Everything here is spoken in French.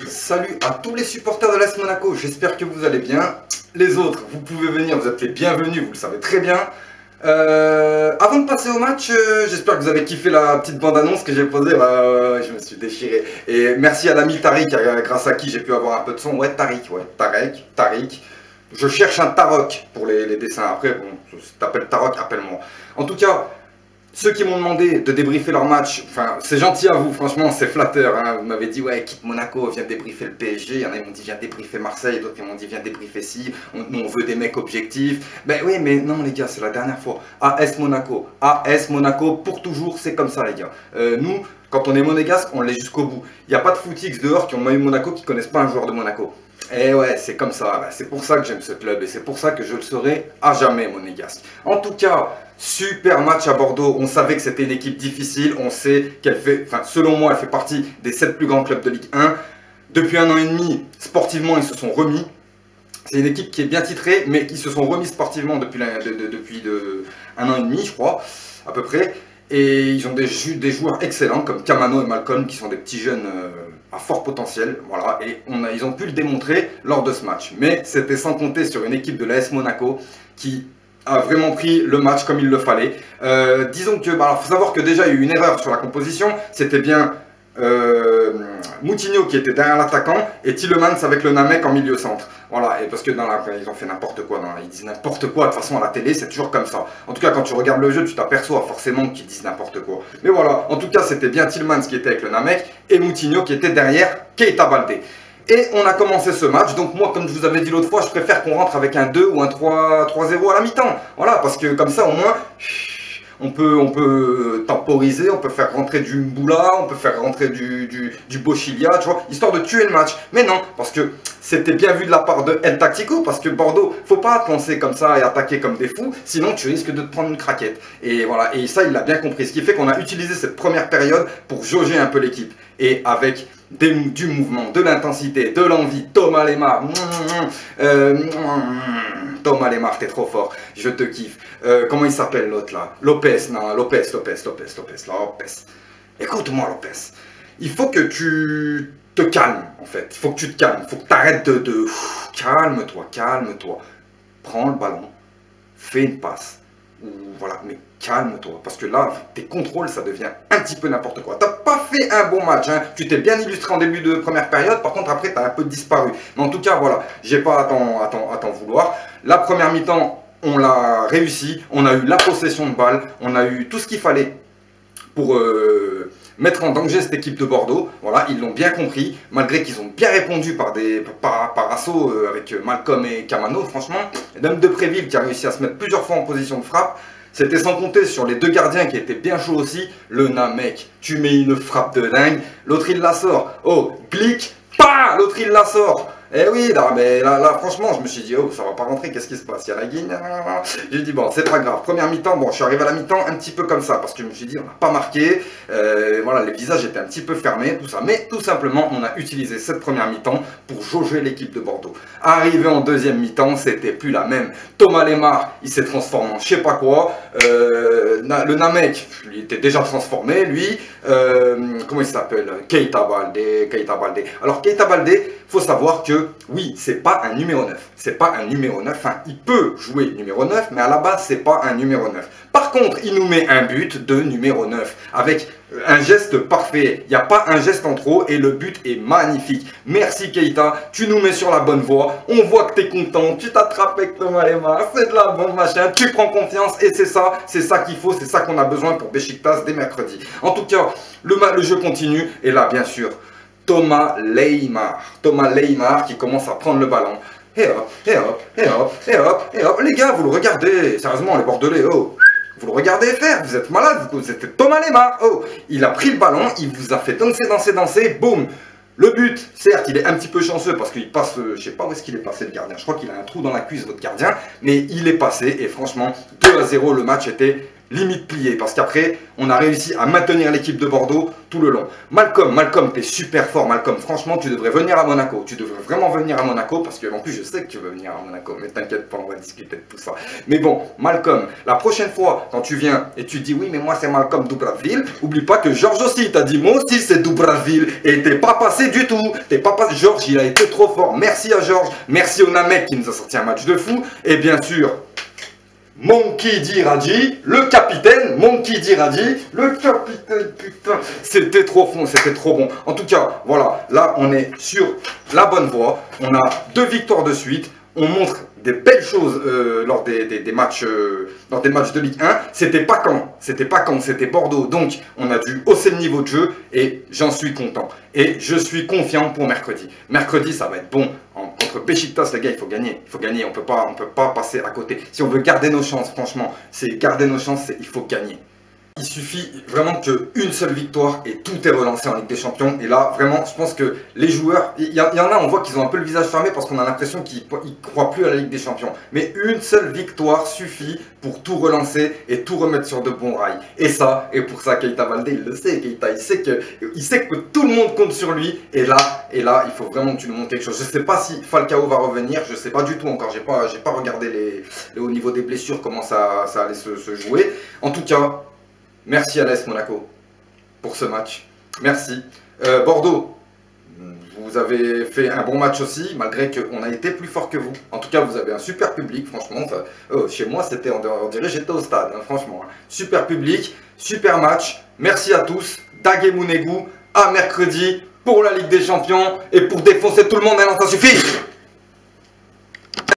Salut à tous les supporters de l'AS Monaco, j'espère que vous allez bien. Les autres, vous pouvez venir, vous êtes les bienvenus, vous le savez très bien. Avant de passer au match, j'espère que vous avez kiffé la petite bande-annonce que j'ai posée. Je me suis déchiré. Et merci à l'ami Tariq, grâce à qui j'ai pu avoir un peu de son. Ouais, Tariq, ouais, Tariq. Je cherche un Tarok pour les dessins. Après, bon, si t'appelles Tarok, appelle-moi. En tout cas, ceux qui m'ont demandé de débriefer leur match, enfin, c'est gentil à vous, franchement, c'est flatteur. Hein. Vous m'avez dit, ouais, quitte Monaco, viens débriefer le PSG. Il y en a qui m'ont dit, viens débriefer Marseille. D'autres qui m'ont dit, viens débriefer si. Nous, on veut des mecs objectifs. Ben oui, mais non, les gars, c'est la dernière fois. AS Monaco. AS Monaco, pour toujours, c'est comme ça, les gars. Nous, quand on est monégasque, on l'est jusqu'au bout. Il n'y a pas de footix dehors qui ont maillot Monaco qui ne connaissent pas un joueur de Monaco. Et ouais, c'est comme ça, c'est pour ça que j'aime ce club et c'est pour ça que je le serai à jamais, monégasque. En tout cas, super match à Bordeaux. On savait que c'était une équipe difficile. On sait qu'elle fait, enfin, selon moi, elle fait partie des 7 plus grands clubs de Ligue 1. Depuis 1 an et demi, sportivement, ils se sont remis. C'est une équipe qui est bien titrée, mais qui se sont remis sportivement depuis 1 an et demi, je crois, à peu près. Et ils ont des joueurs excellents comme Kamano et Malcolm qui sont des petits jeunes à fort potentiel. Voilà, et ils ont pu le démontrer lors de ce match. Mais c'était sans compter sur une équipe de l'AS Monaco qui a vraiment pris le match comme il le fallait. Disons que, il faut savoir que déjà il y a eu une erreur sur la composition. C'était bien Moutinho qui était derrière l'attaquant et Tielemans avec le Namek en milieu centre. Voilà, et parce que ils ont fait n'importe quoi, ils disent n'importe quoi, de toute façon à la télé c'est toujours comme ça. En tout cas quand tu regardes le jeu tu t'aperçois forcément qu'ils disent n'importe quoi. Mais voilà, en tout cas c'était bien Tielemans qui était avec le Namek et Moutinho qui était derrière Keita Baldé. Et on a commencé ce match, donc moi comme je vous avais dit l'autre fois, je préfère qu'on rentre avec un 2 ou un 3-0 à la mi-temps. Voilà, parce que comme ça au moins... On peut temporiser, on peut faire rentrer du Mboula, on peut faire rentrer du Bochilia, tu vois, histoire de tuer le match. Mais non, parce que c'était bien vu de la part de El Tactico, parce que Bordeaux, faut pas penser comme ça et attaquer comme des fous, sinon tu risques de te prendre une craquette. Et voilà, et ça il l'a bien compris, ce qui fait qu'on a utilisé cette première période pour jauger un peu l'équipe. Et avec du mouvement, de l'intensité, de l'envie, Thomas Lemar, Thomas Lemar, t'es trop fort, je te kiffe. Comment il s'appelle l'autre là? Lopez. Écoute-moi Lopez, il faut que tu te calmes en fait, il faut que tu te calmes, il faut que tu arrêtes calme-toi. Prends le ballon, fais une passe, ou voilà, mais calme-toi, parce que là, tes contrôles, ça devient un petit peu n'importe quoi. T'as pas fait un bon match, hein. Tu t'es bien illustré en début de première période, par contre après, t'as un peu disparu. Mais en tout cas, voilà, j'ai pas à t'en vouloir. La première mi-temps, on l'a réussi, on a eu la possession de balle, on a eu tout ce qu'il fallait pour mettre en danger cette équipe de Bordeaux. Voilà, ils l'ont bien compris, malgré qu'ils ont bien répondu par assaut avec Malcolm et Kamano, franchement. Et même Depréville qui a réussi à se mettre plusieurs fois en position de frappe. C'était sans compter sur les deux gardiens qui étaient bien chauds aussi. Le Namek, tu mets une frappe de dingue. L'autre il la sort. Oh, Glick, pas. L'autre il la sort. Eh oui, là, mais là, franchement, je me suis dit, oh, ça va pas rentrer, qu'est-ce qui se passe? Il y a la guigne. J'ai dit, bon, c'est pas grave. Première mi-temps, bon, je suis arrivé à la mi-temps un petit peu comme ça, parce que je me suis dit, on n'a pas marqué. Voilà, les visages étaient un petit peu fermés, tout ça. Mais tout simplement, on a utilisé cette première mi-temps pour jauger l'équipe de Bordeaux. Arrivé en deuxième mi-temps, c'était plus la même. Thomas Lemar, il s'est transformé en je sais pas quoi. Le Namek, il était déjà transformé, lui. Comment il s'appelle? Keita Baldé. Alors, Keita Baldé, faut savoir que oui, c'est pas un numéro 9. C'est pas un numéro 9. Enfin, il peut jouer numéro 9, mais à la base, c'est pas un numéro 9. Par contre, il nous met un but de numéro 9 avec un geste parfait. Il n'y a pas un geste en trop et le but est magnifique. Merci Keita, tu nous mets sur la bonne voie. On voit que tu es content, tu t'attrapes avec Thomas Lemar, c'est de la bonne machin, tu prends confiance et c'est ça qu'il faut, c'est ça qu'on a besoin pour Beşiktaş dès mercredi. En tout cas, le jeu continue et là, bien sûr, Thomas Lemar qui commence à prendre le ballon. Et hop. Les gars, vous le regardez, sérieusement, les Bordelais, oh. Vous le regardez faire, vous êtes malade, vous êtes Thomas Lemar. Oh, il a pris le ballon, il vous a fait danser, boum. Le but, certes, il est un petit peu chanceux parce qu'il passe, je sais pas où est-ce qu'il est passé le gardien. Je crois qu'il a un trou dans la cuisse, votre gardien, mais il est passé et franchement, 2-0, le match était limite plié, parce qu'après, on a réussi à maintenir l'équipe de Bordeaux tout le long. Malcolm, t'es super fort, Malcolm. Franchement, tu devrais venir à Monaco. Tu devrais vraiment venir à Monaco, parce que en plus, je sais que tu veux venir à Monaco, mais t'inquiète pas, on va discuter de tout ça. Mais bon, Malcolm, la prochaine fois, quand tu viens et tu dis oui, mais moi c'est Malcolm Dubraville, oublie pas que Georges aussi t'a dit moi aussi c'est Dubraville, et t'es pas passé du tout. T'es pas passé. Georges, il a été trop fort. Merci à Georges, merci au Namek qui nous a sorti un match de fou, et bien sûr. Monkey D. Radji, le capitaine, Monkey D. Radji, le capitaine, putain, c'était trop fond, c'était trop bon. En tout cas, voilà, là on est sur la bonne voie, on a 2 victoires de suite, on montre des belles choses lors des matchs, lors des matchs de Ligue 1. C'était pas Caen, c'était Bordeaux, donc on a dû hausser le niveau de jeu et j'en suis content. Et je suis confiant pour mercredi. Mercredi, ça va être bon. Contre Beşiktaş, les gars, il faut gagner, on peut pas passer à côté. Si on veut garder nos chances, franchement, c'est garder nos chances, il faut gagner. Il suffit vraiment qu'une seule victoire et tout est relancé en Ligue des Champions. Et là, vraiment, je pense que les joueurs, il y en a, on voit qu'ils ont un peu le visage fermé parce qu'on a l'impression qu'ils ne croient plus à la Ligue des Champions. Mais une seule victoire suffit pour tout relancer et tout remettre sur de bons rails. Et ça, et pour ça, Keita Baldé, il le sait. Keita, il sait que tout le monde compte sur lui. Et là, il faut vraiment que tu nous montres quelque chose. Je ne sais pas si Falcao va revenir. Je ne sais pas du tout encore. J'ai pas regardé les au niveau des blessures, comment ça allait se jouer. En tout cas, merci à l'AS Monaco pour ce match. Merci. Bordeaux, vous avez fait un bon match aussi, malgré qu'on a été plus fort que vous. En tout cas, vous avez un super public, franchement. Chez moi, c'était, on dirait j'étais au stade, hein, franchement. Hein. Super public, super match. Merci à tous. Daguet Mounegou, à mercredi pour la Ligue des Champions et pour défoncer tout le monde. Maintenant, ça suffit.